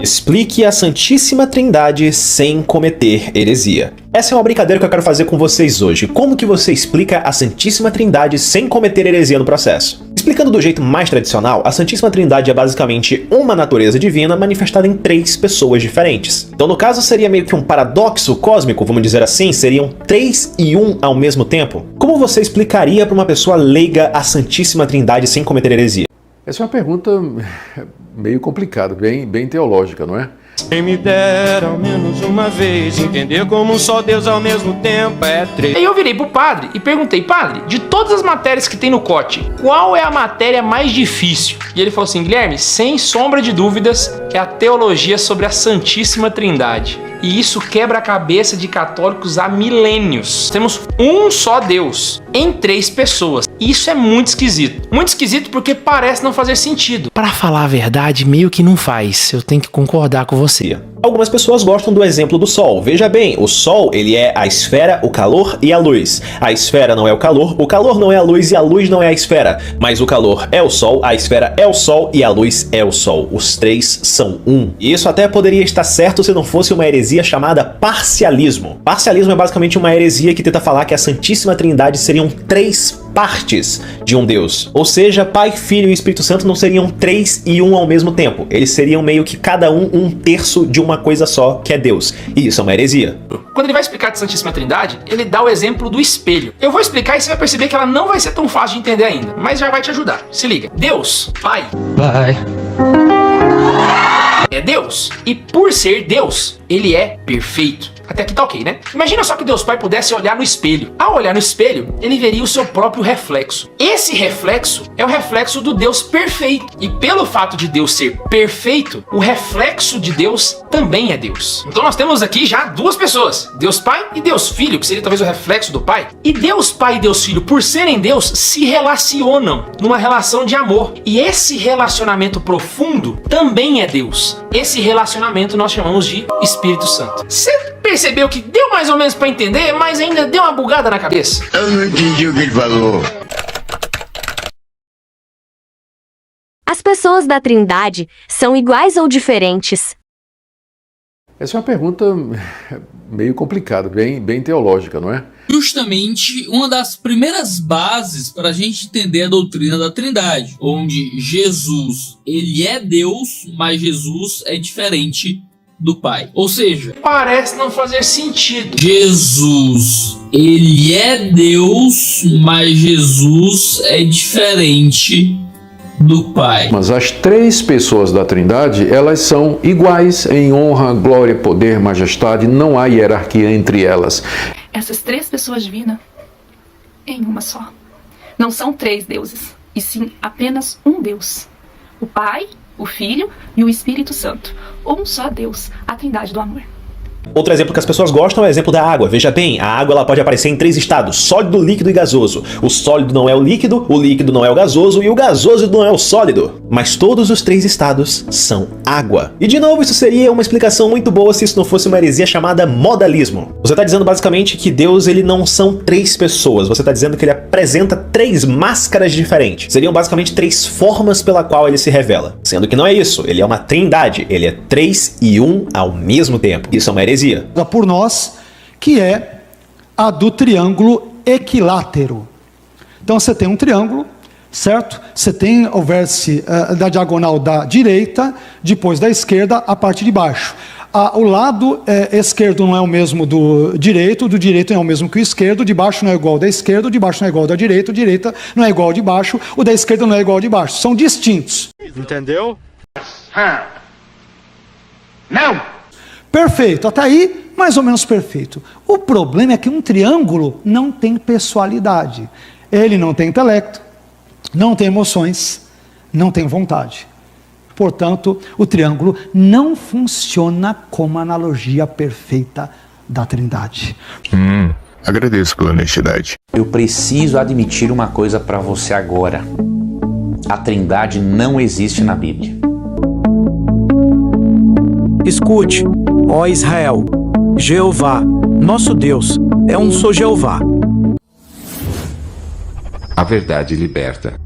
Explique a Santíssima Trindade sem cometer heresia. Essa é uma brincadeira que eu quero fazer com vocês hoje. Como que você explica a Santíssima Trindade sem cometer heresia no processo? Explicando do jeito mais tradicional, a Santíssima Trindade é basicamente uma natureza divina manifestada em 3 pessoas diferentes. Então, no caso, seria meio que um paradoxo cósmico, vamos dizer assim, seriam 3 e 1 ao mesmo tempo. Como você explicaria para uma pessoa leiga a Santíssima Trindade sem cometer heresia? Essa é uma pergunta meio complicada, bem teológica, não é? Quem me dera ao menos uma vez entender como um só Deus ao mesmo tempo é 3. Aí eu virei pro padre e perguntei: padre, de todas as matérias que tem no COT, qual é a matéria mais difícil? E ele falou assim: Guilherme, sem sombra de dúvidas, é a teologia sobre a Santíssima Trindade. E isso quebra a cabeça de católicos há milênios. Temos um só Deus em 3 pessoas. E isso é muito esquisito. Muito esquisito porque parece não fazer sentido. Para falar a verdade, meio que não faz. Eu tenho que concordar com você. Algumas pessoas gostam do exemplo do Sol. Veja bem, o Sol, ele é a esfera, o calor e a luz. A esfera não é o calor não é a luz e a luz não é a esfera. Mas o calor é o Sol, a esfera é o Sol e a luz é o Sol. Os 3 são um. E isso até poderia estar certo se não fosse uma heresia chamada parcialismo. Parcialismo é basicamente uma heresia que tenta falar que a Santíssima Trindade seriam 3 partes de um Deus. Ou seja, Pai, Filho e Espírito Santo não seriam 3 e 1 ao mesmo tempo. Eles seriam meio que cada um terço de uma coisa só, que é Deus. E isso é uma heresia. Quando ele vai explicar a Santíssima Trindade, ele dá o exemplo do espelho. Eu vou explicar e você vai perceber que ela não vai ser tão fácil de entender ainda, mas já vai te ajudar. Se liga. Deus, Pai, é Deus. E por ser Deus, ele é perfeito. Até aqui tá ok, né? Imagina só que Deus Pai pudesse olhar no espelho. Ao olhar no espelho, ele veria o seu próprio reflexo. Esse reflexo é o reflexo do Deus perfeito. E pelo fato de Deus ser perfeito, o reflexo de Deus também é Deus. Então nós temos aqui já 2 pessoas. Deus Pai e Deus Filho, que seria talvez o reflexo do Pai. E Deus Pai e Deus Filho, por serem Deus, se relacionam numa relação de amor. E esse relacionamento profundo também é Deus. Esse relacionamento nós chamamos de Espírito Santo. Você percebeu que deu mais ou menos pra entender, mas ainda deu uma bugada na cabeça? Eu não entendi o que ele falou. As pessoas da Trindade são iguais ou diferentes? Essa é uma pergunta meio complicada, bem teológica, não é? Justamente uma das primeiras bases para a gente entender a doutrina da Trindade, onde Jesus, ele é Deus, mas Jesus é diferente do Pai. Ou seja, Parece não fazer sentido. Jesus, ele é Deus, mas Jesus é diferente do Pai. Mas as 3 pessoas da Trindade, elas são iguais em honra, glória, poder, majestade, não há hierarquia entre elas. Essas 3 pessoas divinas em uma só. Não são 3 deuses, e sim apenas um Deus. O Pai, o Filho e o Espírito Santo. Um só Deus, a Trindade do amor. Outro exemplo que as pessoas gostam é o exemplo da água. Veja bem, a água ela pode aparecer em 3 estados: sólido, líquido e gasoso. O sólido não é o líquido não é o gasoso e o gasoso não é o sólido. Mas todos os 3 estados são água. E de novo, isso seria uma explicação muito boa se isso não fosse uma heresia chamada modalismo. Você está dizendo basicamente que Deus ele não são 3 pessoas. Você está dizendo que ele apresenta 3 máscaras diferentes. Seriam basicamente 3 formas pela qual ele se revela. Sendo que não é isso. Ele é uma trindade. Ele é 3 e 1 ao mesmo tempo. Isso é uma heresia. Por nós, que é a do triângulo equilátero. Então você tem um triângulo, certo? Você tem o vértice da diagonal da direita, depois da esquerda, a parte de baixo. O lado esquerdo não é o mesmo do direito não é o mesmo que o esquerdo, de baixo não é igual ao da esquerda, o de baixo não é igual ao da direita não é igual ao de baixo, o da esquerda não é igual ao de baixo. São distintos. Entendeu? Não! Perfeito, até aí mais ou menos perfeito. O problema é que um triângulo não tem pessoalidade. Ele não tem intelecto, não tem emoções, não tem vontade. Portanto, o triângulo não funciona como analogia perfeita da Trindade. Agradeço pela honestidade. Eu preciso admitir uma coisa para você agora. A Trindade não existe na Bíblia. Escute, ó Israel, Jeová, nosso Deus, é um só Jeová. A verdade liberta.